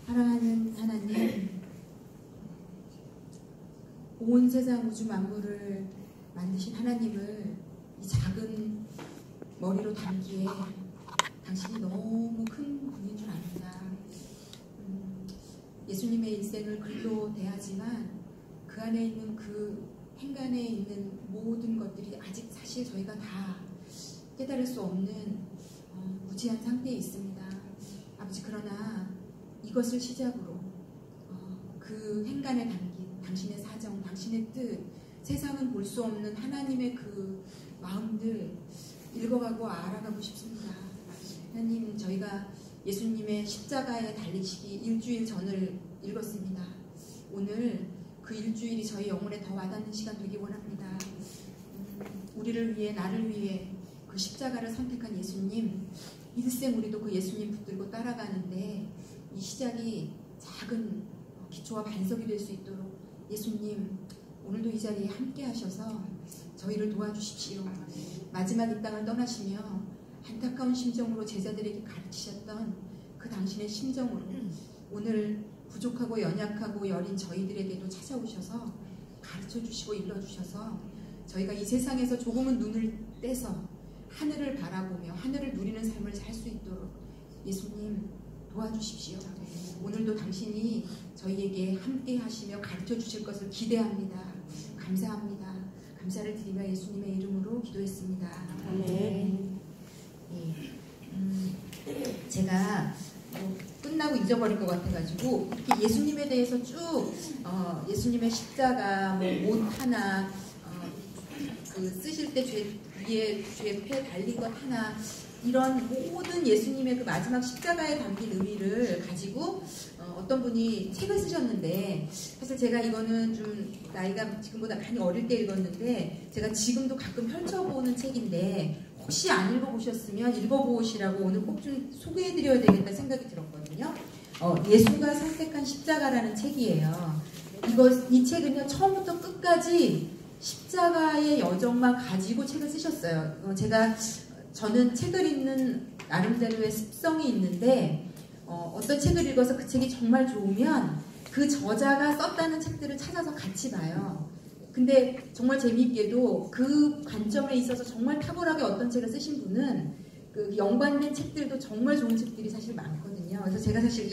사랑하는 하나님, 온 세상 우주 만물을 만드신 하나님을 이 작은 머리로 담기에 당신이 너무 큰 분인 줄 압니다. 예수님의 일생을 글로 대하지만 그 안에 있는 그 행간에 있는 모든 것들이 아직 사실 저희가 다 깨달을 수 없는 무지한 상태에 있습니다. 아버지, 그러나 이것을 시작으로 그 행간에 담긴 당신의 사정, 당신의 뜻, 세상은 볼 수 없는 하나님의 그 마음들 읽어가고 알아가고 싶습니다. 하나님, 저희가 예수님의 십자가에 달리시기 일주일 전을 읽었습니다. 오늘 그 일주일이 저희 영혼에 더 와닿는 시간 되기 원합니다. 우리를 위해, 나를 위해 그 십자가를 선택한 예수님, 일생 우리도 그 예수님 붙들고 따라가는데 이 시작이 작은 기초와 반석이 될 수 있도록 예수님, 오늘도 이 자리에 함께 하셔서 저희를 도와주십시오. 마지막 이 땅을 떠나시며 안타까운 심정으로 제자들에게 가르치셨던 그 당신의 심정으로 오늘 부족하고 연약하고 여린 저희들에게도 찾아오셔서 가르쳐주시고 일러주셔서 저희가 이 세상에서 조금은 눈을 떼서 하늘을 바라보며 하늘을 누리는 삶을 살 수 있도록 예수님 도와주십시오. 오늘도 당신이 저희에게 함께 하시며 가르쳐 주실 것을 기대합니다. 감사합니다. 감사를 드리며 예수님의 이름으로 기도했습니다. 아멘. 제가 끝나고 잊어버릴 것 같아가지고 이렇게 예수님에 대해서 쭉 예수님의 십자가, 옷 하나, 그 쓰실 때 위에 죄패 달린 것 하나, 이런 모든 예수님의 그 마지막 십자가에 담긴 의미를 가지고 어떤 분이 책을 쓰셨는데, 사실 제가 이거는 좀 나이가 지금보다 많이 어릴 때 읽었는데 제가 지금도 가끔 펼쳐보는 책인데 혹시 안 읽어보셨으면 읽어보시라고 오늘 꼭 좀 소개해드려야 되겠다 생각이 들었거든요. 예수가 선택한 십자가라는 책이에요. 이 책은요, 처음부터 끝까지 십자가의 여정만 가지고 책을 쓰셨어요. 저는 책을 읽는 나름대로의 습성이 있는데 어떤 책을 읽어서 그 책이 정말 좋으면 그 저자가 썼다는 책들을 찾아서 같이 봐요. 근데 정말 재미있게도 그 관점에 있어서 정말 탁월하게 어떤 책을 쓰신 분은 그 연관된 책들도 정말 좋은 책들이 사실 많거든요. 그래서 제가 사실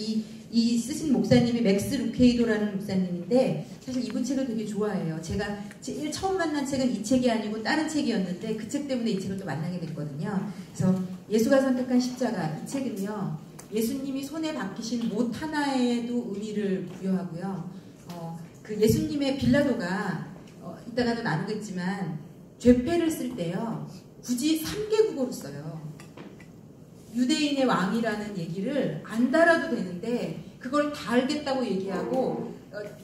이 쓰신 목사님이 맥스 루케이도라는 목사님인데 사실 이분 책을 되게 좋아해요. 제가 제일 처음 만난 책은 이 책이 아니고 다른 책이었는데 그 책 때문에 이 책을 또 만나게 됐거든요. 그래서 예수가 선택한 십자가, 이 책은요, 예수님이 손에 박히신 못 하나에도 의미를 부여하고요. 그 예수님의 빌라도가 이따가도 나누겠지만 죄패를 쓸 때요, 굳이 3개국어로 써요. 유대인의 왕이라는 얘기를 안 달아도 되는데 그걸 다 알겠다고 얘기하고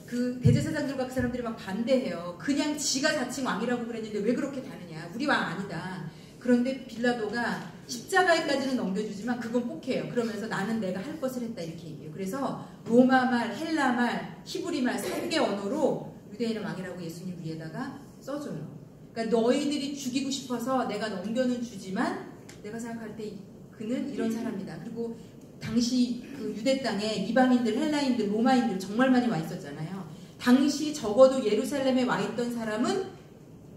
그 대제사장들과 그 사람들이 막 반대해요. 그냥 지가 자칭 왕이라고 그랬는데 왜 그렇게 다느냐, 우리 왕 아니다. 그런데 빌라도가 십자가에까지는 넘겨주지만 그건 꼭 해요. 그러면서 나는 내가 할 것을 했다, 이렇게 얘기해요. 그래서 로마말, 헬라말, 히브리말 3개 언어로 유대인의 왕이라고 예수님 위에다가 써줘요. 그러니까 너희들이 죽이고 싶어서 내가 넘겨는 주지만 내가 생각할 때 그는 이런 사람이다. 그리고 당시 그 유대 땅에 이방인들, 헬라인들, 로마인들 정말 많이 와 있었잖아요. 당시 적어도 예루살렘에 와 있던 사람은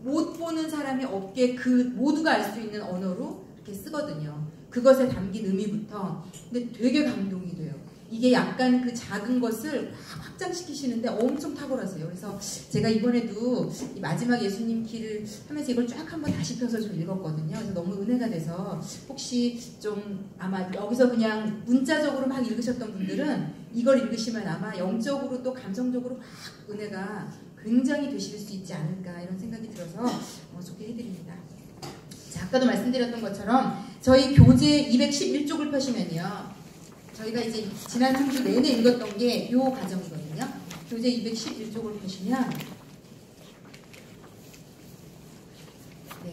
못 보는 사람이 없게 그 모두가 알 수 있는 언어로 이렇게 쓰거든요. 그것에 담긴 의미부터. 근데 되게 감동이 돼요. 이게 약간 그 작은 것을 확장시키시는데 엄청 탁월하세요. 그래서 제가 이번에도 이 마지막 예수님 길을 하면서 이걸 쫙 한번 다시 펴서 좀 읽었거든요. 그래서 너무 은혜가 돼서 혹시 좀 아마 여기서 그냥 문자적으로 막 읽으셨던 분들은 이걸 읽으시면 아마 영적으로 또 감성적으로 막 은혜가 굉장히 되실 수 있지 않을까, 이런 생각이 들어서 소개해드립니다. 자, 아까도 말씀드렸던 것처럼 저희 교재 211쪽을 펴시면요, 저희가 이제 지난 한 주 내내 읽었던 게 요 과정이거든요. 교재 211쪽을 보시면,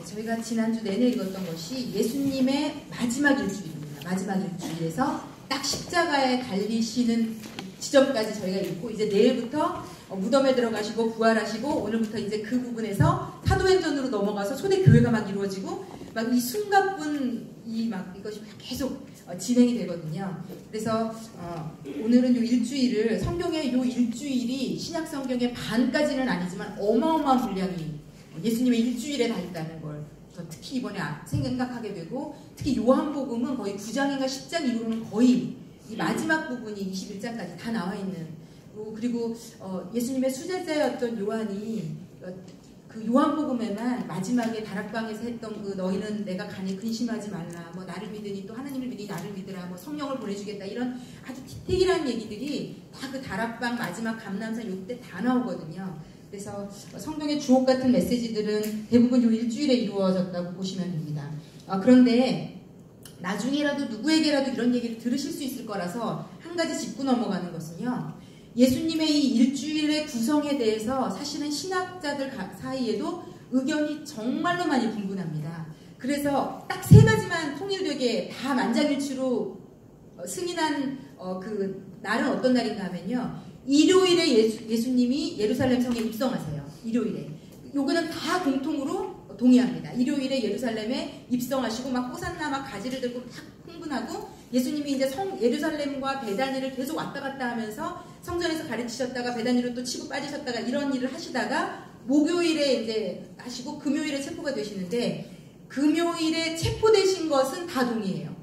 저희가 지난주 내내 읽었던 것이 예수님의 마지막 일주일입니다. 마지막 일주일에서 딱 십자가에 달리시는 지점까지 저희가 읽고, 이제 내일부터 무덤에 들어가시고 부활하시고, 오늘부터 이제 그 부분에서 사도행전으로 넘어가서 초대교회가 막 이루어지고, 막 이 순간뿐 이것이 막 계속 진행이 되거든요. 그래서 오늘은 요 일주일을 성경의 요 일주일이 신약 성경의 반까지는 아니지만 어마어마한 분량이 예수님의 일주일에 다 있다는 걸 특히 이번에 생각하게 되고, 특히 요한복음은 거의 9장인가 10장 이후로는 거의 이 마지막 부분이 21장까지 다 나와 있는, 그리고 예수님의 수제자였던 요한이 그 요한복음에만 마지막에 다락방에서 했던 그 너희는 내가 가니 근심하지 말라, 뭐 나를 믿으니 또 하나님을 믿으니 나를 믿으라, 뭐 성령을 보내주겠다, 이런 아주 디테일한 얘기들이 다 그 다락방 마지막 감람산 요때 다 나오거든요. 그래서 성경의 주옥 같은 메시지들은 대부분 요 일주일에 이루어졌다고 보시면 됩니다. 그런데 나중에라도 누구에게라도 이런 얘기를 들으실 수 있을 거라서 한 가지 짚고 넘어가는 것은요, 예수님의 이 일주일의 구성에 대해서 사실은 신학자들 사이에도 의견이 정말로 많이 분분합니다. 그래서 딱 세 가지만 통일되게 다 만장일치로 승인한 그 날은 어떤 날인가 하면요, 일요일에 예수님이 예루살렘 성에 입성하세요. 일요일에. 요거는 다 공통으로 동의합니다. 일요일에 예루살렘에 입성하시고 막 호산나 막 가지를 들고 막 흥분하고, 예수님이 이제 예루살렘과 베다니를 계속 왔다 갔다 하면서 성전에서 가르치셨다가 베다니로 또 치고 빠지셨다가 이런 일을 하시다가 목요일에 이제 하시고 금요일에 체포가 되시는데, 금요일에 체포되신 것은 다 동의해요.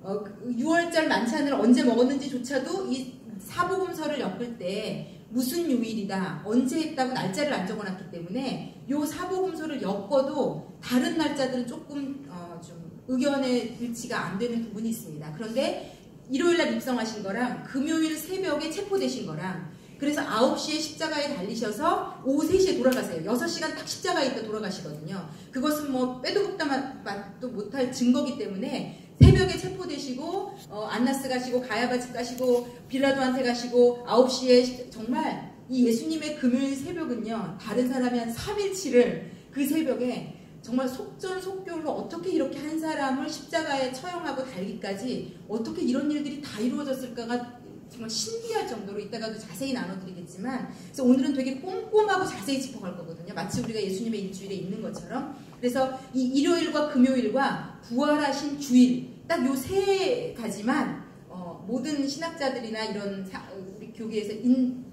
6월절 만찬을 언제 먹었는지조차도 이 사복음서를 엮을 때 무슨 요일이다, 언제 했다고 날짜를 안 적어놨기 때문에 요 사복음서를 엮어도 다른 날짜들은 조금 좀 의견의 일치가 안 되는 부분이 있습니다. 그런데 일요일날 입성하신 거랑 금요일 새벽에 체포되신 거랑, 그래서 9시에 십자가에 달리셔서 오후 3시에 돌아가세요. 6시간 딱 십자가에 있다 돌아가시거든요. 그것은 뭐 빼도 굽다도 못할 증거기 때문에 새벽에 체포되시고 안나스 가시고 가야바 집 가시고 빌라도한테 가시고 9시에 정말 이 예수님의 금요일 새벽은요, 다른 사람이 한 3일치를 그 새벽에 정말 속전속결로 어떻게 이렇게 한 사람을 십자가에 처형하고 달기까지 어떻게 이런 일들이 다 이루어졌을까가 정말 신기할 정도로, 이따가도 자세히 나눠드리겠지만, 그래서 오늘은 되게 꼼꼼하고 자세히 짚어갈 거거든요. 마치 우리가 예수님의 일주일에 있는 것처럼. 그래서 이 일요일과 금요일과 부활하신 주일, 딱 요 세 가지만 모든 신학자들이나 이런 우리 교계에서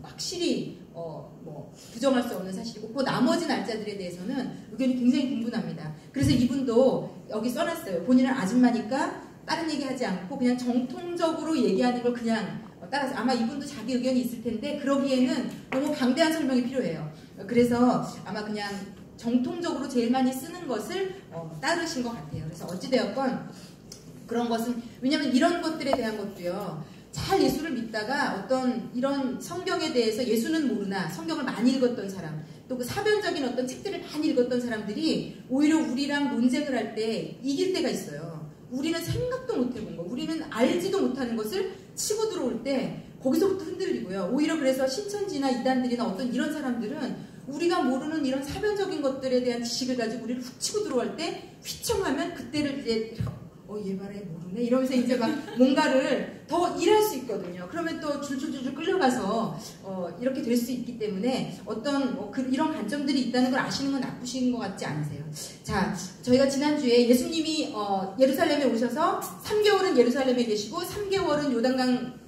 확실히 뭐 부정할 수 없는 사실이고, 그 나머지 날짜들에 대해서는 의견이 굉장히 분분합니다. 그래서 이분도 여기 써놨어요. 본인은 아줌마니까 다른 얘기하지 않고 그냥 정통적으로 얘기하는 걸 그냥 따라서, 아마 이분도 자기 의견이 있을 텐데 그러기에는 너무 방대한 설명이 필요해요. 그래서 아마 그냥 정통적으로 제일 많이 쓰는 것을 따르신 것 같아요. 그래서 어찌되었건 그런 것은, 왜냐하면 이런 것들에 대한 것도요, 잘 예수를 믿다가 어떤 이런 성경에 대해서 예수는 모르나 성경을 많이 읽었던 사람, 또 그 사변적인 어떤 책들을 많이 읽었던 사람들이 오히려 우리랑 논쟁을 할 때 이길 때가 있어요. 우리는 생각도 못 해본 거, 우리는 알지도 못하는 것을 치고 들어올 때 거기서부터 흔들리고요. 오히려 그래서 신천지나 이단들이나 어떤 이런 사람들은 우리가 모르는 이런 사변적인 것들에 대한 지식을 가지고 우리를 훅 치고 들어올 때 휘청하면 그때를 이제 얘 말해 모르네 이러면서 이제 막 뭔가를 더 일할 수 있거든요. 그러면 또 줄줄줄줄 끌려가서 이렇게 될 수 있기 때문에 어떤 이런 관점들이 있다는 걸 아시는 건 나쁘신 것 같지 않으세요? 자, 저희가 지난주에 예수님이 예루살렘에 오셔서 3개월은 예루살렘에 계시고 3개월은 요단강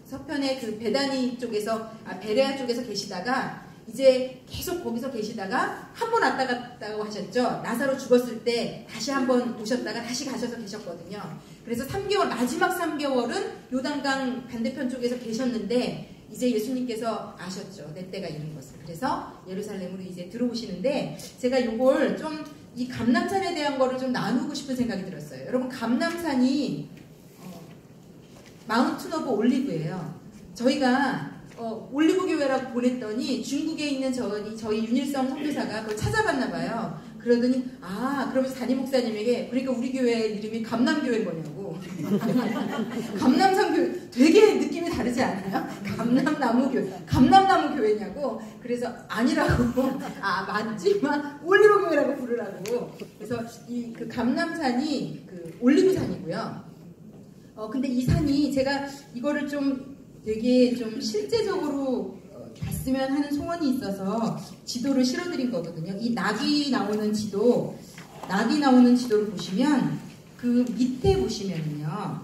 서편의 그 베다니 쪽에서 베레아 쪽에서 계시다가 이제 계속 거기서 계시다가 한 번 왔다 갔다고 하셨죠. 나사로 죽었을 때 다시 한 번 오셨다가 다시 가셔서 계셨거든요. 그래서 3개월, 마지막 3개월은 요단강 반대편 쪽에서 계셨는데 이제 예수님께서 아셨죠. 내 때가 이른 것을. 그래서 예루살렘으로 이제 들어오시는데, 제가 요걸 좀 이 감람산에 대한 거를 좀 나누고 싶은 생각이 들었어요. 여러분, 감람산이 마운틴 오브 올리브예요. 저희가 올리브 교회라고 보냈더니 중국에 있는 저희 윤일성 선교사가 그걸 찾아봤나 봐요. 그러더니 그러면서 담임 목사님에게, 그러니까 우리 교회 이름이 감남교회인 거냐고. 감남산 교회 되게 느낌이 다르지 않아요? 감남나무 교회냐고. 그래서 아니라고. 맞지만 올리브 교회라고 부르라고. 그래서 그 감남산이 그 올리브산이고요. 근데 이 산이, 제가 이거를 좀 되게 좀 실제적으로 봤으면 하는 소원이 있어서 지도를 실어드린 거거든요. 이 낙이 나오는 지도를 보시면 그 밑에 보시면요,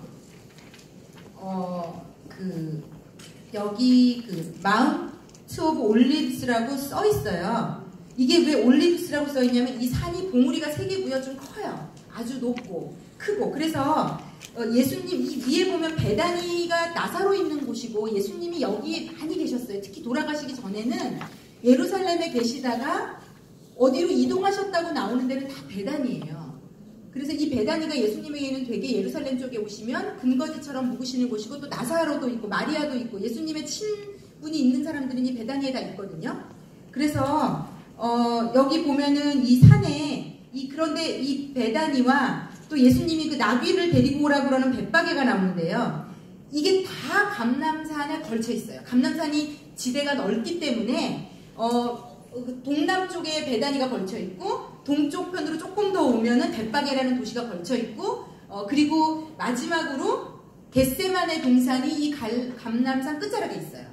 여기 마운트 오브 올리브스라고 써 있어요. 이게 왜 올리브스라고 써 있냐면 이 산이 봉우리가 3개고요. 좀 커요. 아주 높고 크고. 그래서 예수님 이 위에 보면 베다니가 나사로 있는 곳이고 예수님이 여기에 많이 계셨어요. 특히 돌아가시기 전에는 예루살렘에 계시다가 어디로 이동하셨다고 나오는 데는 다 베다니예요. 그래서 이 베다니가 예수님에게는 되게 예루살렘 쪽에 오시면 근거지처럼 묵으시는 곳이고 또 나사로도 있고 마리아도 있고 예수님의 친분이 있는 사람들은 이 베다니에 다 있거든요. 그래서 여기 보면은 이 산에 그런데 이 베다니와 또 예수님이 그 나귀를 데리고 오라고 그러는 벳바게가 나오는데요. 이게 다 감람산에 걸쳐 있어요. 감람산이 지대가 넓기 때문에 동남쪽에 베다니가 걸쳐 있고 동쪽 편으로 조금 더 오면은 벳바게라는 도시가 걸쳐 있고 그리고 마지막으로 겟세마네 동산이 이 감람산 끝자락에 있어요.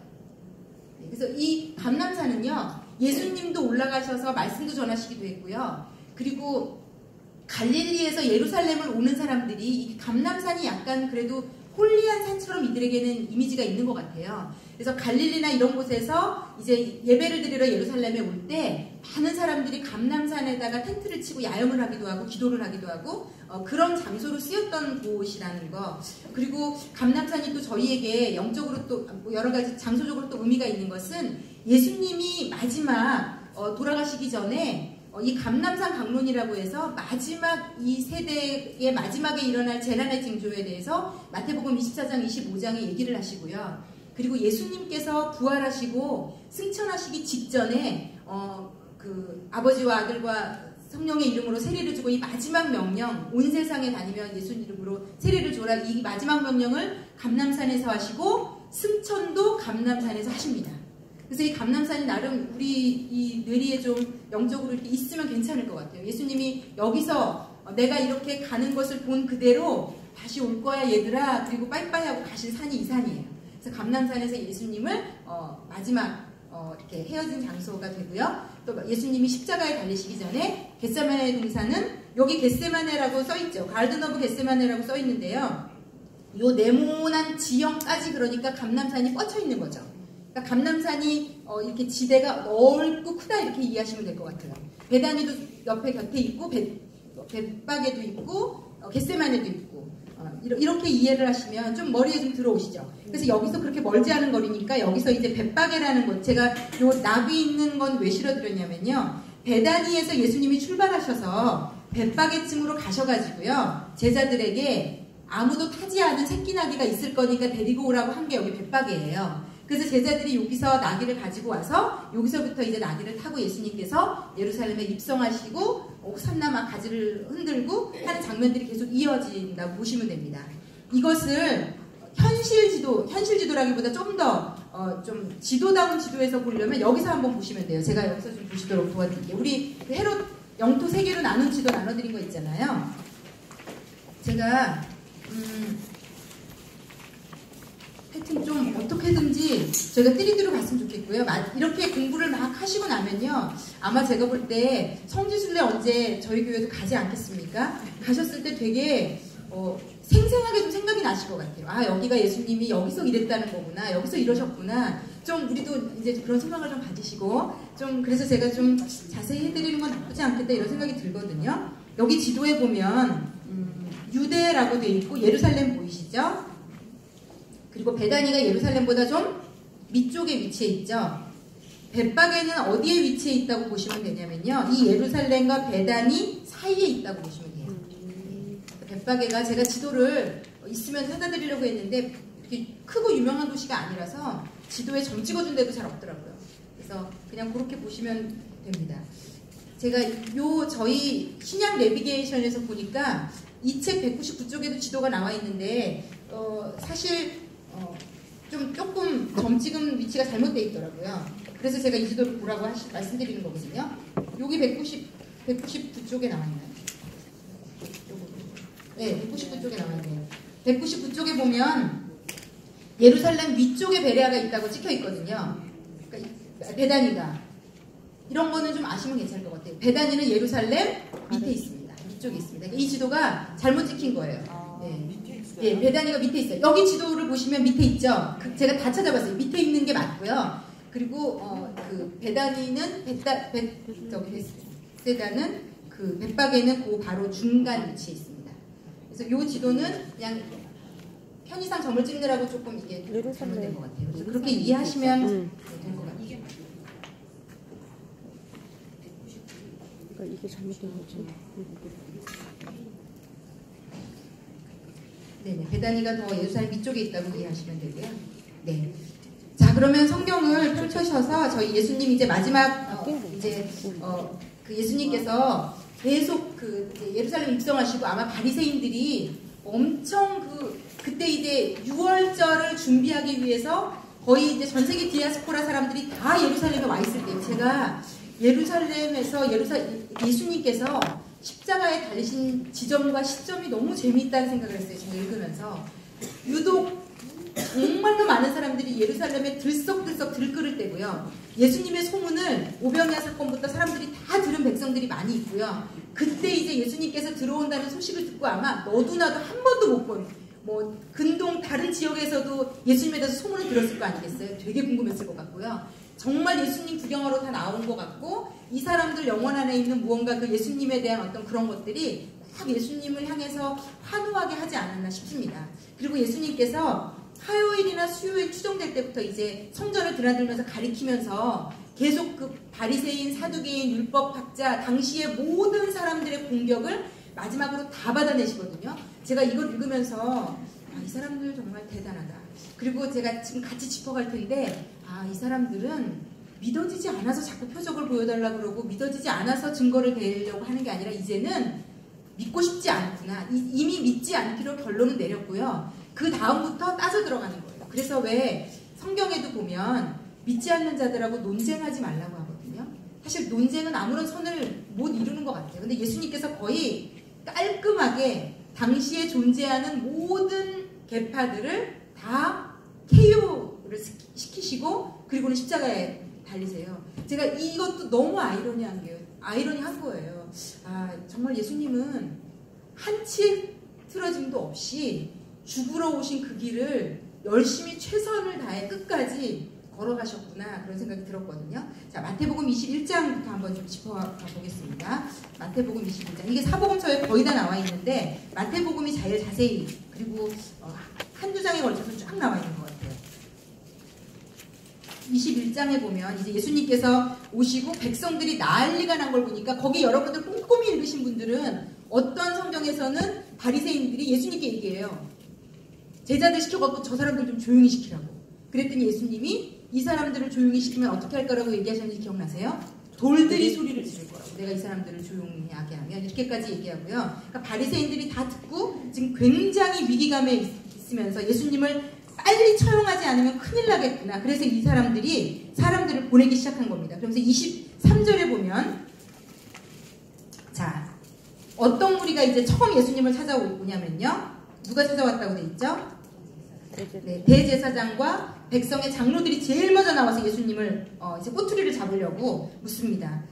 그래서 이 감람산은요. 예수님도 올라가셔서 말씀도 전하시기도 했고요. 그리고 갈릴리에서 예루살렘을 오는 사람들이 이 감람산이 약간 그래도 홀리한 산처럼 이들에게는 이미지가 있는 것 같아요. 그래서 갈릴리나 이런 곳에서 이제 예배를 드리러 예루살렘에 올 때 많은 사람들이 감람산에다가 텐트를 치고 야영을 하기도 하고 기도를 하기도 하고 그런 장소로 쓰였던 곳이라는 거. 그리고 감람산이 또 저희에게 영적으로 또 여러 가지 장소적으로 또 의미가 있는 것은 예수님이 마지막 돌아가시기 전에 이 감람산 강론이라고 해서 마지막 이 세대의 마지막에 일어날 재난의 징조에 대해서 마태복음 24장 25장에 얘기를 하시고요. 그리고 예수님께서 부활하시고 승천하시기 직전에 아버지와 아들과 성령의 이름으로 세례를 주고 이 마지막 명령 온 세상에 다니며 예수 이름으로 세례를 줘라 이 마지막 명령을 감람산에서 하시고 승천도 감람산에서 하십니다. 그래서 이 감람산이 나름 우리 이 뇌리에 좀 영적으로 이렇게 있으면 괜찮을 것 같아요. 예수님이 여기서 내가 이렇게 가는 것을 본 그대로 다시 올 거야 얘들아 그리고 빠이빠이 하고 가실 산이 이 산이에요. 그래서 감람산에서 예수님을 마지막 이렇게 헤어진 장소가 되고요. 또 예수님이 십자가에 달리시기 전에 겟세마네 동산은 여기 겟세마네라고 써있죠. 가든 오브 겟세마네라고 써있는데요. 요 네모난 지형까지 그러니까 감람산이 뻗쳐 있는 거죠. 그러니까 감람산이 이렇게 지대가 넓고 크다 이렇게 이해하시면 될 것 같아요. 베다니도 옆에 곁에 있고 벳바게도 있고 겟세마네도 있고 이렇게 이해를 하시면 좀 머리에 좀 들어오시죠. 그래서 여기서 그렇게 멀지 않은 거리니까 여기서 이제 벳바게라는 곳 제가 요 나비 있는 건 왜 실어드렸냐면요. 베다니에서 예수님이 출발하셔서 벳바게층으로 가셔가지고요. 제자들에게 아무도 타지 않은 새끼 나귀가 있을 거니까 데리고 오라고 한 게 여기 벳바게예요. 그래서 제자들이 여기서 나귀를 가지고 와서 여기서부터 이제 나귀를 타고 예수님께서 예루살렘에 입성하시고 산나마 가지를 흔들고 하는 장면들이 계속 이어진다고 보시면 됩니다. 이것을 현실 지도라기보다 좀 더 좀 지도다운 지도에서 보려면 여기서 한번 보시면 돼요. 제가 여기서 좀 보시도록 도와드릴게요. 우리 헤롯 영토 3개로 나눈 지도 나눠드린 거 있잖아요. 제가 하여튼 좀 어떻게든지 저희가 3D로 갔으면 좋겠고요. 이렇게 공부를 막 하시고 나면요. 아마 제가 볼 때 성지순례 언제 저희 교회도 가지 않겠습니까? 가셨을 때 되게 생생하게 좀 생각이 나실 것 같아요. 아 여기가 예수님이 여기서 이랬다는 거구나. 여기서 이러셨구나. 좀 우리도 이제 그런 소망을 좀 가지시고 좀 그래서 제가 좀 자세히 해드리는 건 나쁘지 않겠다 이런 생각이 들거든요. 여기 지도에 보면 유대라고 되어 있고 예루살렘 보이시죠? 그리고 베다니가 예루살렘보다 좀 밑쪽에 위치해 있죠. 벳바게는 어디에 위치해 있다고 보시면 되냐면요. 이 예루살렘과 베다니 사이에 있다고 보시면 돼요. 벳바게가 제가 지도를 있으면 사다 드리려고 했는데 이렇게 크고 유명한 도시가 아니라서 지도에 점 찍어준 데도 잘 없더라고요. 그래서 그냥 그렇게 보시면 됩니다. 제가 저희 신약 내비게이션에서 보니까 이 책 199쪽에도 지도가 나와 있는데 사실 조금 점 찍은 위치가 잘못되어 있더라고요. 그래서 제가 이 지도를 보라고 말씀드리는 거거든요. 여기 199쪽에 나와 있나요? 네, 199쪽에 나와 있네요. 199쪽에 보면 예루살렘 위쪽에 베레아가 있다고 찍혀 있거든요. 그러니까 베다니가 이런 거는 좀 아시면 괜찮을 것 같아요. 베다니는 예루살렘 밑에 있습니다. 위쪽에 있습니다. 이 지도가 잘못 찍힌 거예요. 네. 밑에 있어요. 있어요. 예, 베다니가 밑에 있어요. 여기 지도를 보시면 밑에 있죠. 제가 다 찾아봤어요. 밑에 있는 게 맞고요. 그리고 그 베다니는 베세다는 그 벳박에는 그 바로 중간 위치에 있습니다. 그래서 이 지도는 그냥 편의상 점을 찍느라고 조금 이게 잘못된 것 같아요. 그래서 그렇게 이해하시면 될 것 같아요. 이게 잘못된 거지. 네네, 베다니가 더 예루살렘 위쪽에 있다고 이해하시면 되고요. 네. 자, 그러면 성경을 펼쳐셔서 저희 예수님 이제 마지막 그 예수님께서 계속 그 예루살렘 입성하시고 아마 바리새인들이 엄청 그때 이제 6월절을 준비하기 위해서 거의 이제 전 세계 디아스포라 사람들이 다 예루살렘에 와 있을 때 제가 예루살렘에서 예수님께서 십자가에 달리신 지점과 시점이 너무 재미있다는 생각을 했어요. 제가 읽으면서 유독 정말로 많은 사람들이 예루살렘에 들썩들썩 들끓을 때고요. 예수님의 소문을 오병이어 사건부터 사람들이 다 들은 백성들이 많이 있고요. 그때 이제 예수님께서 들어온다는 소식을 듣고 아마 너도 나도 한 번도 못 본 뭐 근동 다른 지역에서도 예수님에 대해서 소문을 들었을 거 아니겠어요? 되게 궁금했을 것 같고요. 정말 예수님 구경하러 다 나온 것 같고 이 사람들 영혼 안에 있는 무언가 그 예수님에 대한 어떤 그런 것들이 딱 예수님을 향해서 환호하게 하지 않았나 싶습니다. 그리고 예수님께서 화요일이나 수요일 추정될 때부터 이제 성전을 드나들면서 가리키면서 계속 그 바리새인, 사두개인, 율법학자 당시의 모든 사람들의 공격을 마지막으로 다 받아내시거든요. 제가 이걸 읽으면서 이 사람들 정말 대단하다. 그리고 제가 지금 같이 짚어갈 텐데 이 사람들은 믿어지지 않아서 자꾸 표적을 보여달라 그러고 믿어지지 않아서 증거를 대려고 하는 게 아니라 이제는 믿고 싶지 않구나. 이미 믿지 않기로 결론은 내렸고요. 그 다음부터 따져 들어가는 거예요. 그래서 왜 성경에도 보면 믿지 않는 자들하고 논쟁하지 말라고 하거든요. 사실 논쟁은 아무런 선을 못 이루는 것 같아요. 근데 예수님께서 거의 깔끔하게 당시에 존재하는 모든 계파들을 다 KO를 시키시고 그리고는 십자가에 달리세요. 제가 이것도 너무 아이러니한 거예요. 정말 예수님은 한치의 틀어짐도 없이 죽으러 오신 그 길을 열심히 최선을 다해 끝까지 걸어가셨구나 그런 생각이 들었거든요. 자, 마태복음 21장부터 한번 좀 짚어가 보겠습니다. 마태복음 21장 이게 사복음서에 거의 다 나와 있는데 마태복음이 제일 자세히 그리고 한두 장에 걸쳐서 쫙 나와 있는 것 같아요. 21장에 보면 이제 예수님께서 오시고 백성들이 난리가 난 걸 보니까 거기 여러분들 꼼꼼히 읽으신 분들은 어떤 성경에서는 바리새인들이 예수님께 얘기해요. 제자들 시켜갖고 저 사람들 좀 조용히 시키라고. 그랬더니 예수님이 이 사람들을 조용히 시키면 어떻게 할 거라고 얘기하셨는지 기억나세요? 돌들이 소리를 지를 거라고. 내가 이 사람들을 조용히 하게 하면 이렇게까지 얘기하고요. 그러니까 바리새인들이 다 듣고 지금 굉장히 위기감에 있으면서 예수님을 빨리 처형하지 않으면 큰일 나겠구나. 그래서 이 사람들을 보내기 시작한 겁니다. 그러면서 23절에 보면 자 어떤 무리가 이제 처음 예수님을 찾아오냐면요. 누가 찾아왔다고 돼 있죠? 네, 대제사장과 백성의 장로들이 제일 먼저 나와서 예수님을 이제 꼬투리를 잡으려고 묻습니다.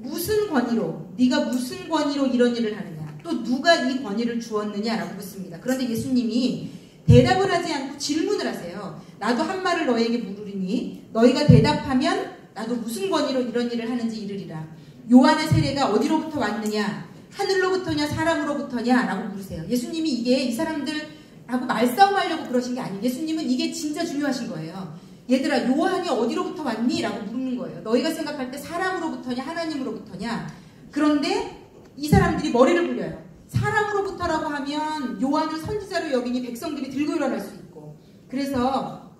무슨 권위로 네가 무슨 권위로 이런 일을 하느냐? 또 누가 이 권위를 주었느냐라고 묻습니다. 그런데 예수님이 대답을 하지 않고 질문을 하세요. 나도 한 말을 너에게 물으리니 너희가 대답하면 나도 무슨 권위로 이런 일을 하는지 이르리라. 요한의 세례가 어디로부터 왔느냐? 하늘로부터냐 사람으로부터냐? 라고 물으세요. 예수님이 이게 이 사람들하고 말싸움하려고 그러신 게 아니에요. 예수님은 이게 진짜 중요하신 거예요. 얘들아 요한이 어디로부터 왔니? 라고 물는 거예요. 너희가 생각할 때 사람으로부터냐 하나님으로부터냐? 그런데 이 사람들이 머리를 굴려요. 사람으로부터라고 하면 요한을 선지자로 여기니 백성들이 들고 일어날 수 있고 그래서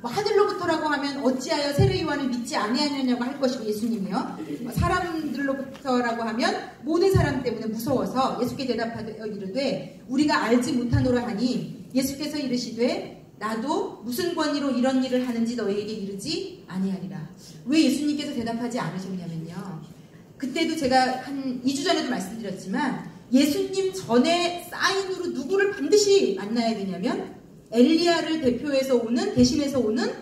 뭐 하늘로부터라고 하면 어찌하여 세례 요한을 믿지 아니하느냐고 할 것이고 예수님이요. 사람들로부터라고 하면 모든 사람 때문에 무서워서 예수께 대답하되 이르되 우리가 알지 못하노라 하니 예수께서 이르시되 나도 무슨 권위로 이런 일을 하는지 너희에게 이르지 아니하리라. 왜 예수님께서 대답하지 않으셨냐면요. 그때도 제가 한 2주 전에도 말씀드렸지만 예수님 전에 사인으로 누구를 반드시 만나야 되냐면 엘리야를 대신해서 오는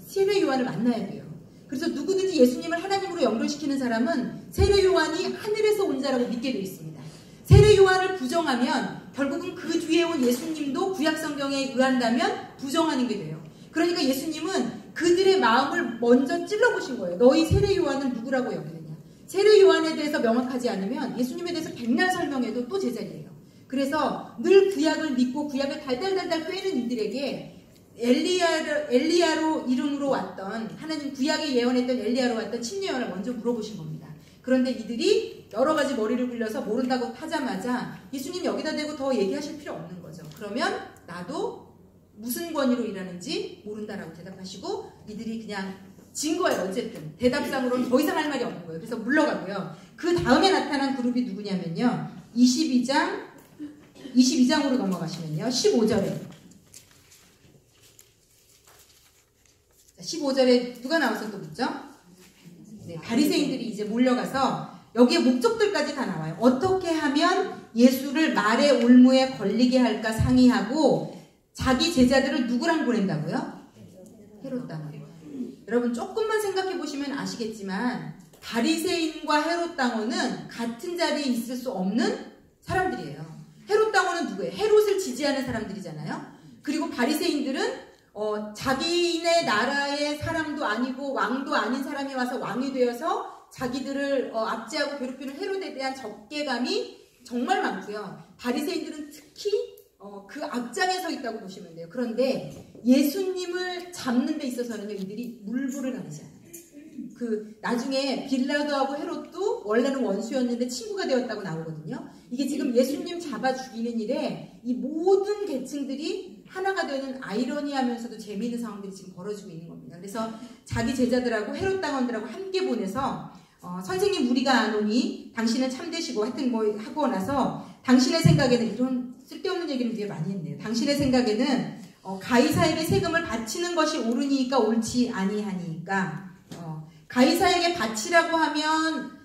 세례 요한을 만나야 돼요. 그래서 누구든지 예수님을 하나님으로 연결시키는 사람은 세례 요한이 하늘에서 온 자라고 믿게 되어 있습니다. 세례 요한을 부정하면 결국은 그 뒤에 온 예수님도 구약 성경에 의한다면 부정하는 게 돼요. 그러니까 예수님은 그들의 마음을 먼저 찔러보신 거예요. 너희 세례 요한은 누구라고 여기느냐. 세례 요한에 대해서 명확하지 않으면 예수님에 대해서 백날 설명해도 또 제자리예요. 그래서 늘 구약을 믿고 구약을 달달달달 꿰는 이들에게 엘리야로 이름으로 왔던, 하나님 구약에 예언했던 엘리야로 왔던 침례요한을 먼저 물어보신 겁니다. 그런데 이들이 여러 가지 머리를 굴려서 모른다고 하자마자 예수님 여기다 대고 더 얘기하실 필요 없는 거죠. 그러면 나도 무슨 권위로 일하는지 모른다라고 대답하시고 이들이 그냥 진 거예요. 어쨌든 대답상으로는 더 이상 할 말이 없는 거예요. 그래서 물러가고요. 그 다음에 나타난 그룹이 누구냐면요, 22장으로 넘어가시면요, 15절에 누가 나와서 또 묻죠? 네, 바리새인들이 이제 몰려가서 여기에 목적들까지 다 나와요. 어떻게 하면 예수를 말의 올무에 걸리게 할까 상의하고 자기 제자들을 누구랑 보낸다고요? 헤롯당으로. 여러분 조금만 생각해 보시면 아시겠지만 바리새인과 헤롯당원은 같은 자리에 있을 수 없는 사람들이에요. 헤롯당원은 누구예요? 헤롯을 지지하는 사람들이잖아요. 그리고 바리새인들은 자기네 나라의 사람도 아니고 왕도 아닌 사람이 와서 왕이 되어서 자기들을 압제하고 괴롭히는 헤롯에 대한 적개감이 정말 많고요. 바리새인들은 특히 그 앞장에 서 있다고 보시면 돼요. 그런데 예수님을 잡는 데 있어서는요, 이들이 물불을 가리지 않아요. 나중에 빌라도하고 헤롯도 원래는 원수였는데 친구가 되었다고 나오거든요. 이게 지금 예수님 잡아 죽이는 일에 이 모든 계층들이 하나가 되는 아이러니하면서도 재미있는 상황들이 지금 벌어지고 있는 겁니다. 그래서 자기 제자들하고 헤롯 당원들하고 함께 보내서 선생님 우리가 안 오니 당신은 참되시고 하여튼 뭐 하고 나서 당신의 생각에는, 이런 쓸데없는 얘기를 되게 많이 했네요. 당신의 생각에는 가이사에게 세금을 바치는 것이 옳으니까 옳지 아니하니까, 가이사에게 바치라고 하면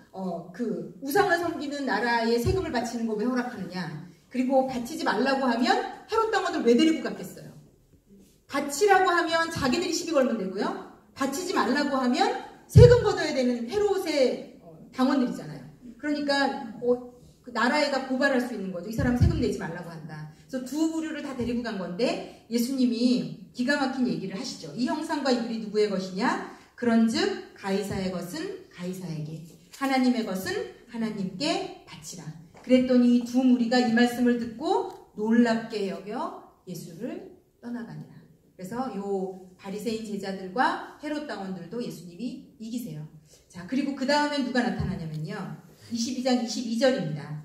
그 우상을 섬기는 나라에 세금을 바치는 거 왜 허락하느냐, 그리고 바치지 말라고 하면 헤롯 당원들 왜 데리고 갔겠어요. 바치라고 하면 자기들이 시비 걸면 되고요, 바치지 말라고 하면 세금 걷어야 되는 헤롯의 당원들이잖아요. 그러니까 그 나라에다 고발할 수 있는 거죠. 이 사람 세금 내지 말라고 한다. 그래서 두 부류를 다 데리고 간 건데 예수님이 기가 막힌 얘기를 하시죠. 이 형상과 이 글이 누구의 것이냐? 그런즉 가이사의 것은 가이사에게, 하나님의 것은 하나님께 바치라. 그랬더니 이 두 무리가 이 말씀을 듣고 놀랍게 여겨 예수를 떠나가니라. 그래서 요 바리새인 제자들과 헤롯 당원들도 예수님이 이기세요. 자, 그리고 그 다음에 누가 나타나냐면요, 22장 22절입니다.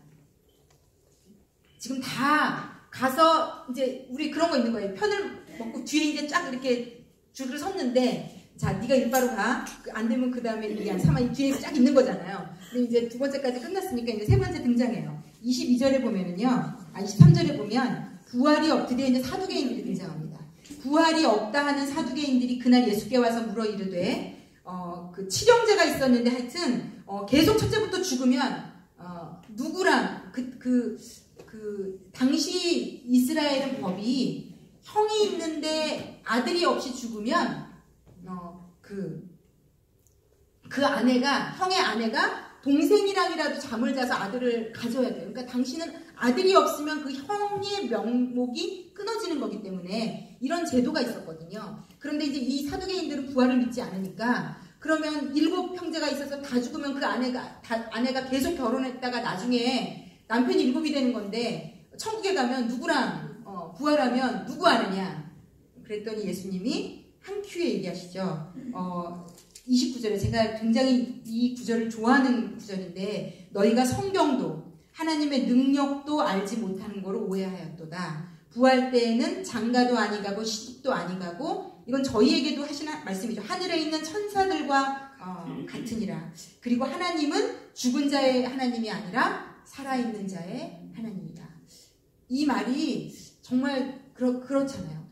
지금 다 가서 이제 우리 그런 거 있는 거예요. 편을 먹고 뒤에 이제 쫙 이렇게 줄을 섰는데, 자, 네가 일바로 가. 안 되면 그 다음에 이게 사만이 뒤에 쫙 있는 거잖아요. 근데 이제 두 번째까지 끝났으니까 이제 세 번째 등장해요. 22절에 보면은요, 23절에 보면 부활이 드디어 이제 사두개인들이 등장합니다. 부활이 없다 하는 사두개인들이 그날 예수께 와서 물어 이르되, 그 칠형제가 있었는데 하여튼 계속 첫째부터 죽으면 누구랑 당시 이스라엘은 법이 형이 있는데 아들이 없이 죽으면 그 아내가, 형의 아내가 동생이랑이라도 잠을 자서 아들을 가져야 돼요. 그러니까 당신은 아들이 없으면 그 형의 명목이 끊어지는 거기 때문에 이런 제도가 있었거든요. 그런데 이제 이 사두개인들은 부활을 믿지 않으니까, 그러면 7형제가 있어서 다 죽으면 그 아내가 계속 결혼했다가 나중에 남편이 7이 되는 건데 천국에 가면 누구랑 부활하면 누구 아느냐. 그랬더니 예수님이 한 큐에 얘기하시죠. 29절에 제가 굉장히 이 구절을 좋아하는 구절인데, 너희가 성경도 하나님의 능력도 알지 못하는 거로 오해하였도다. 부활 때에는 장가도 아니가고 시집도 아니가고, 이건 저희에게도 하신 말씀이죠. 하늘에 있는 천사들과 같으니라. 그리고 하나님은 죽은 자의 하나님이 아니라 살아있는 자의 하나님이다. 이 말이 정말 그렇잖아요.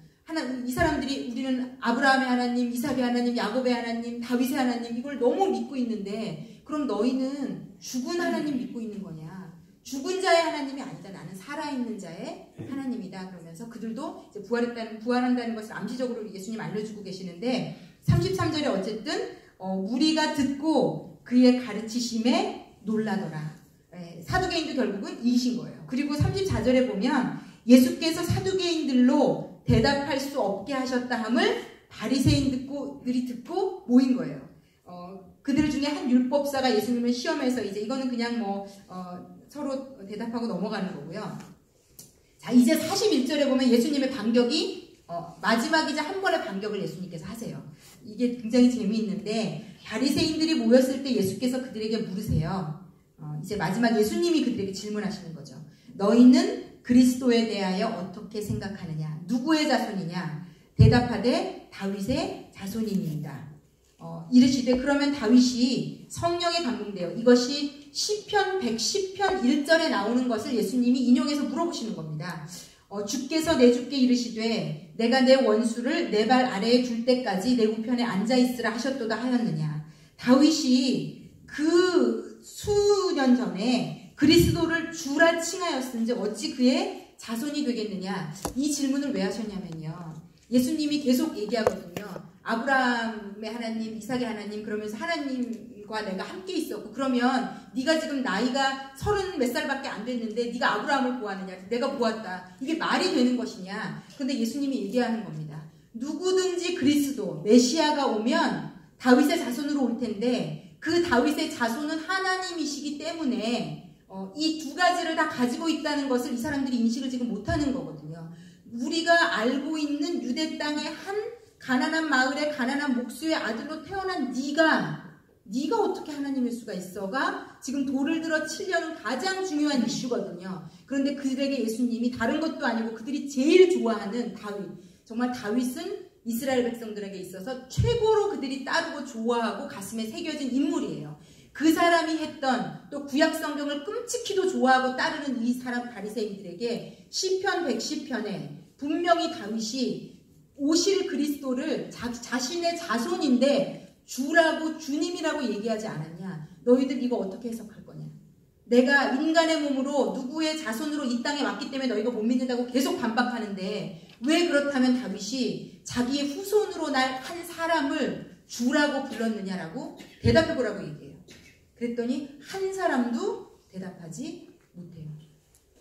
이 사람들이 우리는 아브라함의 하나님, 이삭의 하나님, 야곱의 하나님, 다윗의 하나님, 이걸 너무 믿고 있는데, 그럼 너희는 죽은 하나님 믿고 있는 거냐? 죽은 자의 하나님이 아니다. 나는 살아있는 자의 하나님이다. 그러면서 그들도 이제 부활한다는 것을 암시적으로 예수님 알려주고 계시는데, 33절에 어쨌든 무리가 듣고 그의 가르치심에 놀라더라. 사두개인도 결국은 이기신 거예요. 그리고 34절에 보면 예수께서 사두개인들로 대답할 수 없게 하셨다 함을 바리새인들이 듣고 모인 거예요. 그들 중에 한 율법사가 예수님을 시험해서 이제 이거는 그냥 서로 대답하고 넘어가는 거고요. 자, 이제 41절에 보면 예수님의 반격이 마지막이자 한 번의 반격을 예수님께서 하세요. 이게 굉장히 재미있는데 바리새인들이 모였을 때 예수께서 그들에게 물으세요. 이제 마지막 예수님이 그들에게 질문하시는 거죠. 너희는 그리스도에 대하여 어떻게 생각하느냐? 누구의 자손이냐? 대답하되 다윗의 자손이니이다. 이르시되 그러면 다윗이 성령에 감동되어 이것이 시편 110편 1절에 나오는 것을 예수님이 인용해서 물어보시는 겁니다. 주께서 내 주께 이르시되 내가 내 원수를 내 발 아래에 둘 때까지 내 우편에 앉아있으라 하셨도다 하였느냐. 다윗이 그 수년 전에 그리스도를 주라 칭하였은지 어찌 그의 자손이 되겠느냐. 이 질문을 왜 하셨냐면요. 예수님이 계속 얘기하거든요. 아브라함의 하나님, 이삭의 하나님, 그러면서 하나님과 내가 함께 있었고, 그러면 네가 지금 나이가 30 몇 살밖에 안 됐는데 네가 아브라함을 보았느냐? 내가 보았다. 이게 말이 되는 것이냐? 근데 예수님이 얘기하는 겁니다. 누구든지 그리스도, 메시아가 오면 다윗의 자손으로 올 텐데 그 다윗의 자손은 하나님이시기 때문에 이 두 가지를 다 가지고 있다는 것을 이 사람들이 인식을 지금 못하는 거거든요. 우리가 알고 있는 유대 땅의 한 가난한 마을의 가난한 목수의 아들로 태어난 네가 어떻게 하나님일 수가 있어가 지금 돌을 들어 치려는 가장 중요한 이슈거든요. 그런데 그들에게 예수님이 다른 것도 아니고 그들이 제일 좋아하는 다윗, 정말 다윗은 이스라엘 백성들에게 있어서 최고로 그들이 따르고 좋아하고 가슴에 새겨진 인물이에요. 그 사람이 했던 또 구약 성경을 끔찍히도 좋아하고 따르는 이 사람 바리새인들에게 시편 110편에 분명히 다윗이 오실 그리스도를 자신의 자손인데 주라고 주님이라고 얘기하지 않았냐. 너희들 이거 어떻게 해석할 거냐. 내가 인간의 몸으로 누구의 자손으로 이 땅에 왔기 때문에 너희가 못 믿는다고 계속 반박하는데 왜 그렇다면 다윗이 자기의 후손으로 날 한 사람을 주라고 불렀느냐라고 대답해보라고 얘기해요. 그랬더니 한 사람도 대답하지 못해요.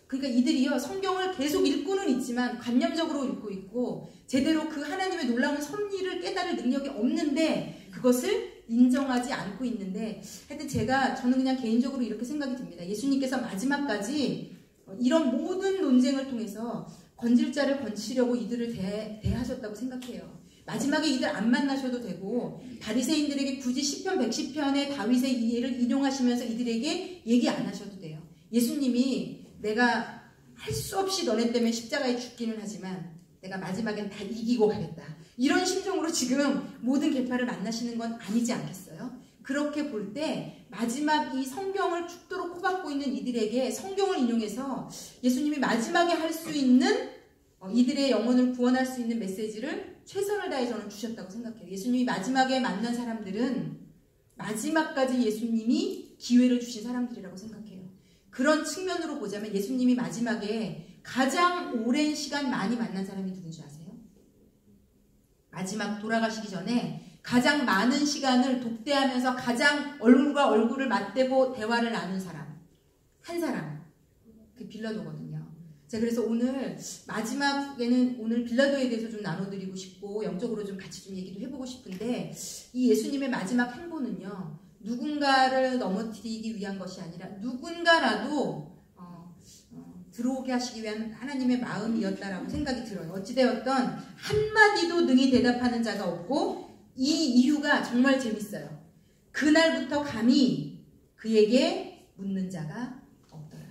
그러니까 이들이요 성경을 계속 읽고는 있지만 관념적으로 읽고 있고 제대로 그 하나님의 놀라운 섭리를 깨달을 능력이 없는데 그것을 인정하지 않고 있는데 하여튼 저는 그냥 개인적으로 이렇게 생각이 듭니다. 예수님께서 마지막까지 이런 모든 논쟁을 통해서 건질 자를 건지려고 이들을 대하셨다고 생각해요. 마지막에 이들 안 만나셔도 되고 바리새인들에게 굳이 시편 110편의 다윗의 이해를 인용하시면서 이들에게 얘기 안 하셔도 돼요. 예수님이 내가 할 수 없이 너네 때문에 십자가에 죽기는 하지만 내가 마지막엔 다 이기고 가겠다. 이런 심정으로 지금 모든 계파를 만나시는 건 아니지 않겠어요? 그렇게 볼 때 마지막 이 성경을 죽도록 코박고 있는 이들에게 성경을 인용해서 예수님이 마지막에 할 수 있는 이들의 영혼을 구원할 수 있는 메시지를 최선을 다해 저는 주셨다고 생각해요. 예수님이 마지막에 만난 사람들은 마지막까지 예수님이 기회를 주신 사람들이라고 생각해요. 그런 측면으로 보자면 예수님이 마지막에 가장 오랜 시간 많이 만난 사람이 누군지 아세요? 마지막 돌아가시기 전에 가장 많은 시간을 독대하면서 가장 얼굴과 얼굴을 맞대고 대화를 나눈 사람. 한 사람. 그 빌라도거든요. 자, 그래서 오늘 마지막에는 오늘 빌라도에 대해서 좀 나눠드리고 싶고 영적으로 좀 같이 좀 얘기도 해보고 싶은데 이 예수님의 마지막 행보는요. 누군가를 넘어뜨리기 위한 것이 아니라 누군가라도 들어오게 하시기 위한 하나님의 마음이었다라고 생각이 들어요. 어찌되었던 한마디도 능히 대답하는 자가 없고 이 이유가 정말 재밌어요. 그날부터 감히 그에게 묻는 자가 없더라.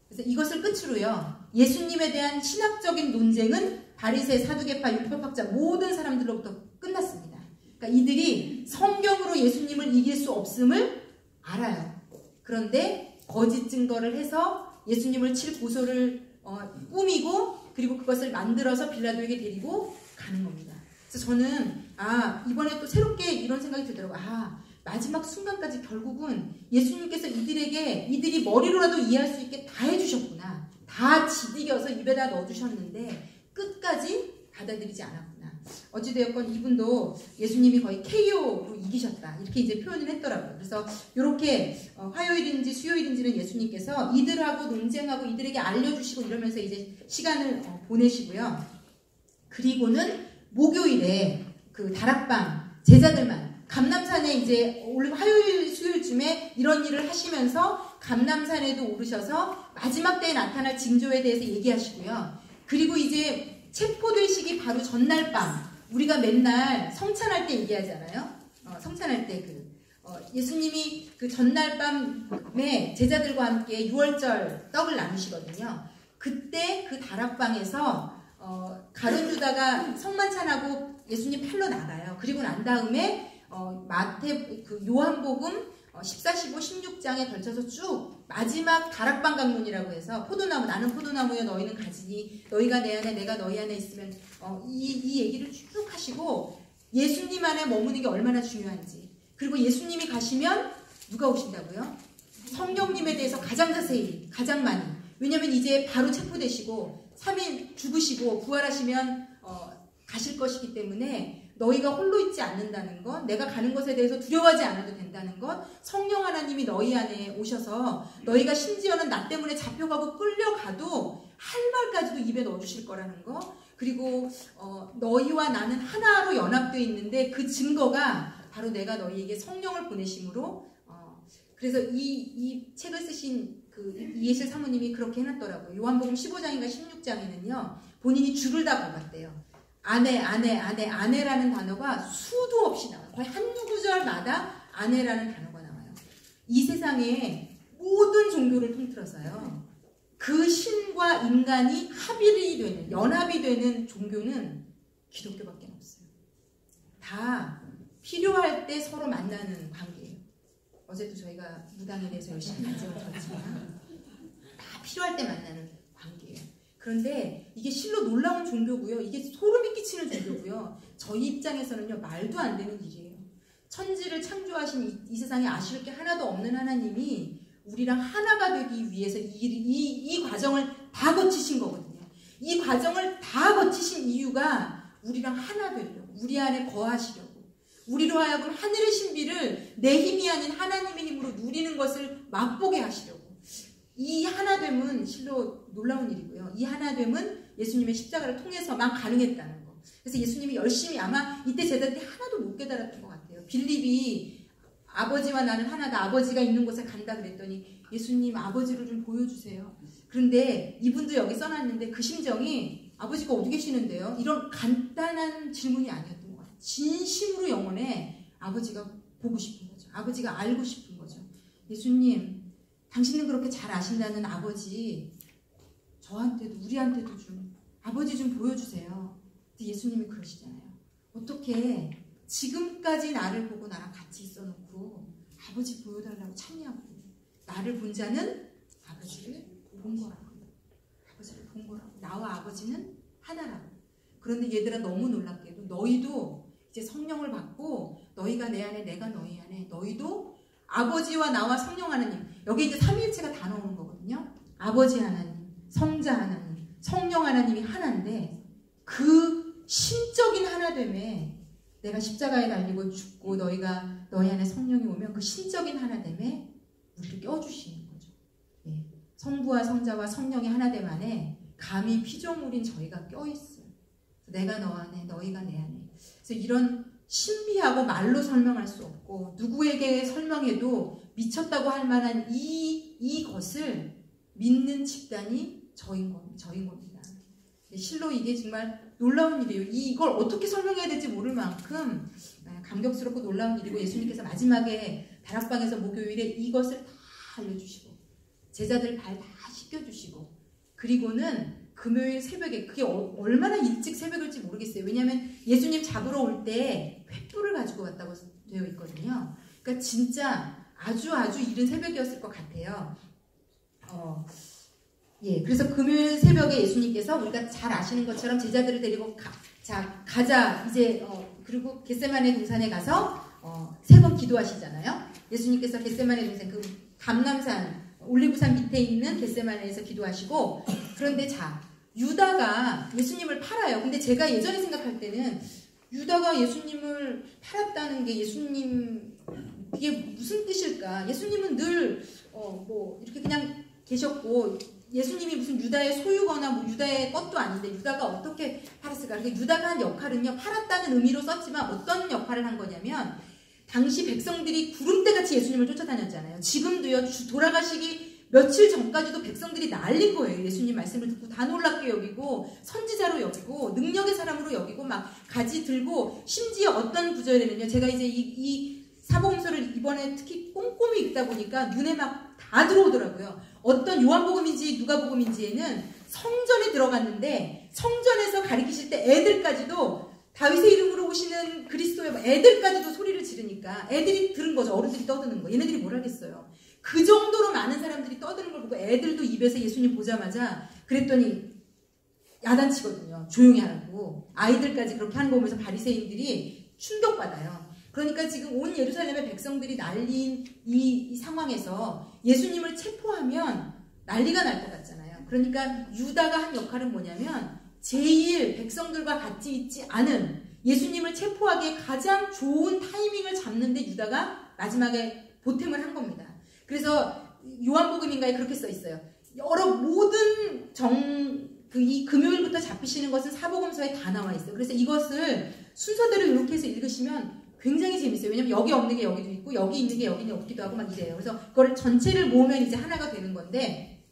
그래서 이것을 끝으로요. 예수님에 대한 신학적인 논쟁은 바리새, 사두개파, 율법학자 모든 사람들로부터 끝났습니다. 그러니까 이들이 성경으로 예수님을 이길 수 없음을 알아요. 그런데 거짓 증거를 해서 예수님을 칠 고소를 꾸미고 그리고 그것을 만들어서 빌라도에게 데리고 가는 겁니다. 그래서 저는 이번에 또 새롭게 이런 생각이 들더라고요. 마지막 순간까지 결국은 예수님께서 이들이 머리로라도 이해할 수 있게 다 해주셨구나. 다 지디겨서 입에다 넣어주셨는데 끝까지 받아들이지 않았구나. 어찌되었건 이분도 예수님이 거의 KO로 이기셨다. 이렇게 이제 표현을 했더라고요. 그래서 이렇게 화요일인지 수요일인지는 예수님께서 이들하고 논쟁하고 이들에게 알려주시고 이러면서 이제 시간을 보내시고요. 그리고는 목요일에 그 다락방 제자들만 감람산에 이제 화요일 수요일쯤에 이런 일을 하시면서 감람산에도 오르셔서 마지막 때에 나타날 징조에 대해서 얘기하시고요. 그리고 이제 체포되시기 바로 전날 밤 우리가 맨날 성찬할 때 얘기하잖아요. 성찬할 때 예수님이 그 전날 밤에 제자들과 함께 유월절 떡을 나누시거든요. 그때 그 다락방에서 가룟 유다가 성만찬하고 예수님 팔러 나가요. 그리고 난 다음에 요한복음 14, 15, 16장에 걸쳐서 쭉 마지막 다락방 강론이라고 해서 포도나무 나는 포도나무여 너희는 가지니 너희가 내 안에 내가 너희 안에 있으면 이 얘기를 쭉 하시고 예수님 안에 머무는 게 얼마나 중요한지 그리고 예수님이 가시면 누가 오신다고요? 성령님에 대해서 가장 자세히 가장 많이 왜냐하면 이제 바로 체포되시고 3일 죽으시고 부활하시면 가실 것이기 때문에 너희가 홀로 있지 않는다는 것, 내가 가는 것에 대해서 두려워하지 않아도 된다는 것, 성령 하나님이 너희 안에 오셔서 너희가 심지어는 나 때문에 잡혀가고 끌려가도 할 말까지도 입에 넣어주실 거라는 것, 그리고 너희와 나는 하나로 연합되어 있는데 그 증거가 바로 내가 너희에게 성령을 보내심으로 그래서 이 책을 쓰신 그 이해실 사모님이 그렇게 해놨더라고요. 요한복음 15장인가 16장에는요. 본인이 줄을 다 밟았대요. 아내라는 단어가 수도 없이 나와요. 거의 한두 구절마다 아내라는 단어가 나와요. 이 세상에 모든 종교를 통틀어서요. 그 신과 인간이 합일이 되는, 연합이 되는 종교는 기독교밖에 없어요. 다 필요할 때 서로 만나는 관계예요. 어제도 저희가 무당에 대해서 열심히 가르쳤지만 다 필요할 때 만나는 관계예요. 그런데 이게 실로 놀라운 종교고요. 이게 소름이 끼치는 종교고요. 저희 입장에서는요. 말도 안 되는 일이에요. 천지를 창조하신 이 세상에 아쉬울 게 하나도 없는 하나님이 우리랑 하나가 되기 위해서 이 과정을 다 거치신 거거든요. 이 과정을 다 거치신 이유가 우리랑 하나 되려고, 우리 안에 거하시려고, 우리로 하여금 하늘의 신비를 내 힘이 아닌 하나님의 힘으로 누리는 것을 맛보게 하시려고. 이 하나됨은 실로 놀라운 일이고요. 이 하나됨은 예수님의 십자가를 통해서만 가능했다는 거. 그래서 예수님이 열심히 아마 이때 제자들이 하나도 못 깨달았던 것 같아요. 빌립이 아버지와 나는 하나다. 아버지가 있는 곳에 간다 그랬더니 예수님 아버지를 좀 보여주세요. 그런데 이분도 여기 써놨는데 그 심정이 아버지가 어디 계시는데요? 이런 간단한 질문이 아니었던 것 같아요. 진심으로 영혼에 아버지가 보고 싶은 거죠. 아버지가 알고 싶은 거죠. 예수님 당신은 그렇게 잘 아신다는 아버지 저한테도 우리한테도 좀 아버지 좀 보여주세요. 예수님이 그러시잖아요. 어떻게 지금까지 나를 보고 나랑 같이 있어놓고 아버지 보여달라고 참냐고. 나를 본 자는 아버지를 본 거라고. 아버지를 본 거라고. 나와 아버지는 하나라고. 그런데 얘들아 너무 놀랍게도 너희도 이제 성령을 받고 너희가 내 안에 내가 너희 안에 너희도 아버지와 나와 성령 하나님 여기 이제 삼위일체가 다 나오는 거거든요. 아버지 하나님, 성자 하나님, 성령 하나님이 하나인데 그 신적인 하나됨에 내가 십자가에 달리고 죽고 너희가 너희 안에 성령이 오면 그 신적인 하나됨에 우리를 껴주시는 거죠. 예. 성부와 성자와 성령의 하나됨 안에 감히 피조물인 저희가 껴있어요. 내가 너 안에 너희가 내 안에. 그래서 이런 신비하고 말로 설명할 수 없고 누구에게 설명해도 미쳤다고 할 만한 이것을 믿는 집단이 저인 겁니다. 실로 이게 정말 놀라운 일이에요. 이걸 어떻게 설명해야 될지 모를 만큼 감격스럽고 놀라운 일이고 예수님께서 마지막에 다락방에서 목요일에 이것을 다 알려주시고 제자들 발 다 씻겨주시고 그리고는 금요일 새벽에 그게 얼마나 일찍 새벽일지 모르겠어요. 왜냐하면 예수님 잡으러 올 때 횃불을 가지고 왔다고 되어 있거든요. 그러니까 진짜 아주 이른 새벽이었을 것 같아요. 예, 그래서 금요일 새벽에 예수님께서 우리가 잘 아시는 것처럼 제자들을 데리고 가자 이제 그리고 겟세마네 동산에 가서 3번 기도하시잖아요. 예수님께서 겟세마네 동산 그 감람산 올리브산 밑에 있는 겟세마네에서 기도하시고 그런데 유다가 예수님을 팔아요. 근데 제가 예전에 생각할 때는 유다가 예수님을 팔았다는 게 예수님 이게 무슨 뜻일까? 예수님은 늘 이렇게 그냥 계셨고 예수님이 무슨 유다의 소유거나 뭐 유다의 것도 아닌데 유다가 어떻게 팔았을까? 그러니까 유다가 한 역할은요, 팔았다는 의미로 썼지만 어떤 역할을 한 거냐면 당시 백성들이 구름대같이 예수님을 쫓아다녔잖아요. 지금도요, 돌아가시기 며칠 전까지도 백성들이 난린 거예요. 예수님 말씀을 듣고 다 놀랍게 여기고 선지자로 여기고 능력의 사람으로 여기고 막 가지 들고, 심지어 어떤 구절에는요, 제가 이제 이 사복음서를 이번에 특히 꼼꼼히 읽다 보니까 눈에 막 다 들어오더라고요. 어떤 요한복음인지 누가복음인지에는 성전에 들어갔는데 성전에서 가리키실 때 애들까지도 다윗의 이름으로 오시는 그리스도의 애들까지도 소리를 지르니까 애들이 들은 거죠. 어른들이 떠드는 거. 얘네들이 뭘 하겠어요. 그 정도로 많은 사람들이 떠드는 걸 보고 애들도 입에서 예수님 보자마자 그랬더니 야단치거든요. 조용히 하라고. 아이들까지 그렇게 하는 거 보면서 바리새인들이 충격받아요. 그러니까 지금 온 예루살렘의 백성들이 날린 이 상황에서 예수님을 체포하면 난리가 날 것 같잖아요. 그러니까 유다가 한 역할은 뭐냐면 제일 백성들과 같이 있지 않은 예수님을 체포하기에 가장 좋은 타이밍을 잡는데 유다가 마지막에 보탬을 한 겁니다. 그래서 요한복음인가에 그렇게 써 있어요. 여러 모든 이 금요일부터 잡히시는 것은 사복음서에 다 나와 있어요. 그래서 이것을 순서대로 이렇게 해서 읽으시면 굉장히 재밌어요. 왜냐면 여기 없는 게 여기도 있고 여기 있는 게 여기는 없기도 하고 막 이래요. 그래서 그걸 전체를 모으면 이제 하나가 되는 건데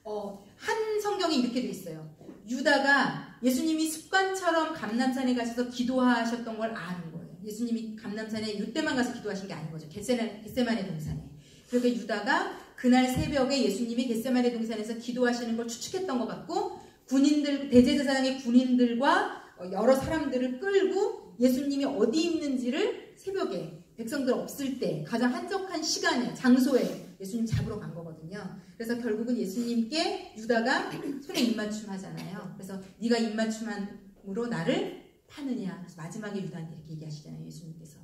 한 성경이 이렇게 돼 있어요. 유다가 예수님이 습관처럼 감람산에 가셔서 기도하셨던 걸 아는 거예요. 예수님이 감람산에 이때만 가서 기도하신 게 아닌 거죠. 겟세마네 동산에. 그러니까 유다가 그날 새벽에 예수님이 겟세마네 동산에서 기도하시는 걸 추측했던 것 같고 대제사장의 군인들과 여러 사람들을 끌고 예수님이 어디 있는지를 새벽에 백성들 없을 때 가장 한적한 시간에 장소에 예수님 잡으러 간 거거든요. 그래서 결국은 예수님께 유다가 손에 입맞춤 하잖아요. 그래서 네가 입맞춤으로 나를 파느냐. 그래서 마지막에 유다한테 이렇게 얘기하시잖아요. 예수님께서.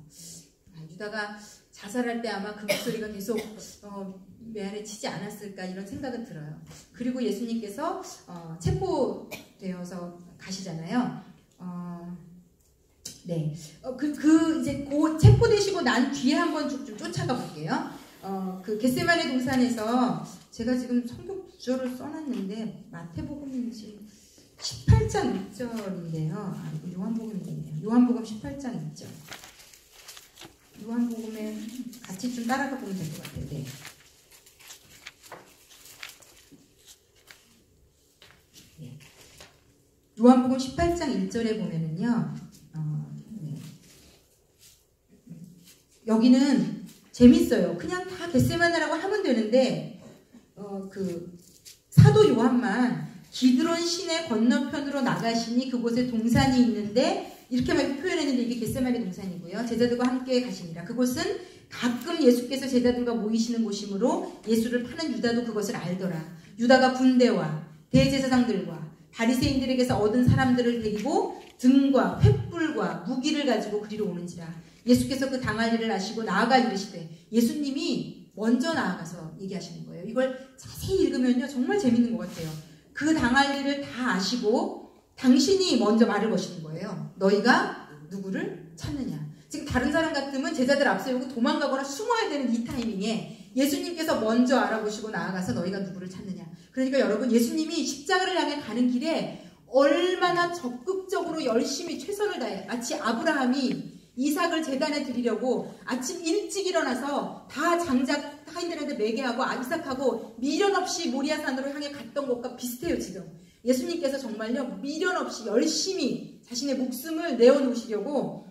유다가 자살할 때 아마 그 목소리가 계속 매안에 치지 않았을까 이런 생각은 들어요. 그리고 예수님께서 체포되어서 가시잖아요. 네. 이제 체포되시고 난 뒤에 한번 좀 쫓아가 볼게요. 그 겟세마네 동산에서 제가 지금 성경 구절을 써놨는데 마태복음인지 18장 1절인데요. 이거 요한복음이네요. 요한복음 18장 1절. 요한복음에 같이 좀 따라가 보면 될 것 같아요. 네. 네. 요한복음 18장 1절에 보면은요. 여기는 재밌어요. 그냥 다 겟세마네라고 하면 되는데 그 사도 요한만 기드론 시내 건너편으로 나가시니 그곳에 동산이 있는데 이렇게만 표현했는데 이게 겟세마네 동산이고요. 제자들과 함께 가시니라. 그곳은 가끔 예수께서 제자들과 모이시는 곳이므로 예수를 파는 유다도 그것을 알더라. 유다가 군대와 대제사장들과 바리새인들에게서 얻은 사람들을 데리고 등과 횃불과 무기를 가지고 그리로 오는지라. 예수께서 그 당할 일을 아시고 나아가 이르시되, 예수님이 먼저 나아가서 얘기하시는 거예요. 이걸 자세히 읽으면요 정말 재밌는 것 같아요. 그 당할 일을 다 아시고 당신이 먼저 말을 거시는 거예요. 너희가 누구를 찾느냐. 지금 다른 사람 같으면 제자들 앞세우고 도망가거나 숨어야 되는 이 타이밍에 예수님께서 먼저 알아보시고 나아가서 너희가 누구를 찾느냐. 그러니까 여러분, 예수님이 십자가를 향해 가는 길에 얼마나 적극적으로 열심히 최선을 다해. 마치 아브라함이 이삭을 제단에 드리려고 아침 일찍 일어나서 다 장작 타인들한테 매개하고 이삭하고 미련 없이 모리아산으로 향해 갔던 것과 비슷해요. 지금 예수님께서 정말요 미련 없이 열심히 자신의 목숨을 내어놓으시려고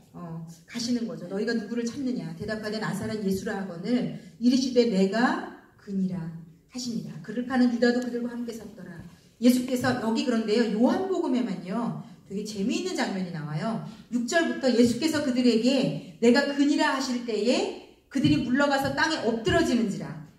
가시는 거죠. 너희가 누구를 찾느냐. 대답하되 나사렛 예수라 하거늘 이르시되 내가 그니라 하시니라. 그를 파는 유다도 그들과 함께 섰더라. 예수께서 여기 그런데요 요한복음에만요 되게 재미있는 장면이 나와요. 6절부터 예수께서 그들에게 내가 그니라 하실 때에 그들이 물러가서 땅에 엎드러지는지라.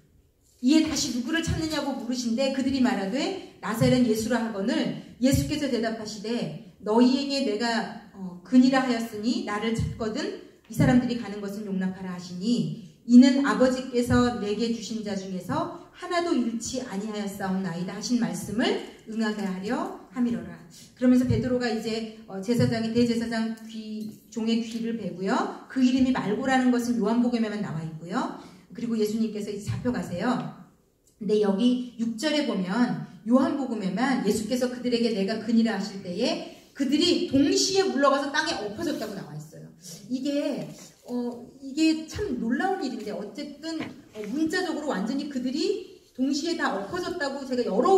이에 다시 누구를 찾느냐고 물으신데 그들이 말하되 나사렛 예수라 하거늘 예수께서 대답하시되 너희에게 내가 그니라 하였으니 나를 찾거든 이 사람들이 가는 것은 용납하라 하시니 이는 아버지께서 내게 주신 자 중에서 하나도 잃지 아니하였사옵나이다 하신 말씀을 응하게 하려 함이로라. 그러면서 베드로가 이제 제사장의 대제사장 종의 귀를 베고요. 그 이름이 말고라는 것은 요한복음에만 나와 있고요. 그리고 예수님께서 이제 잡혀가세요. 근데 여기 6절에 보면 요한복음에만 예수께서 그들에게 내가 그니라 하실 때에 그들이 동시에 물러가서 땅에 엎어졌다고 나와 있어요. 이게 참 놀라운 일인데 어쨌든 문자적으로 완전히 그들이 동시에 다 엎어졌다고 제가 여러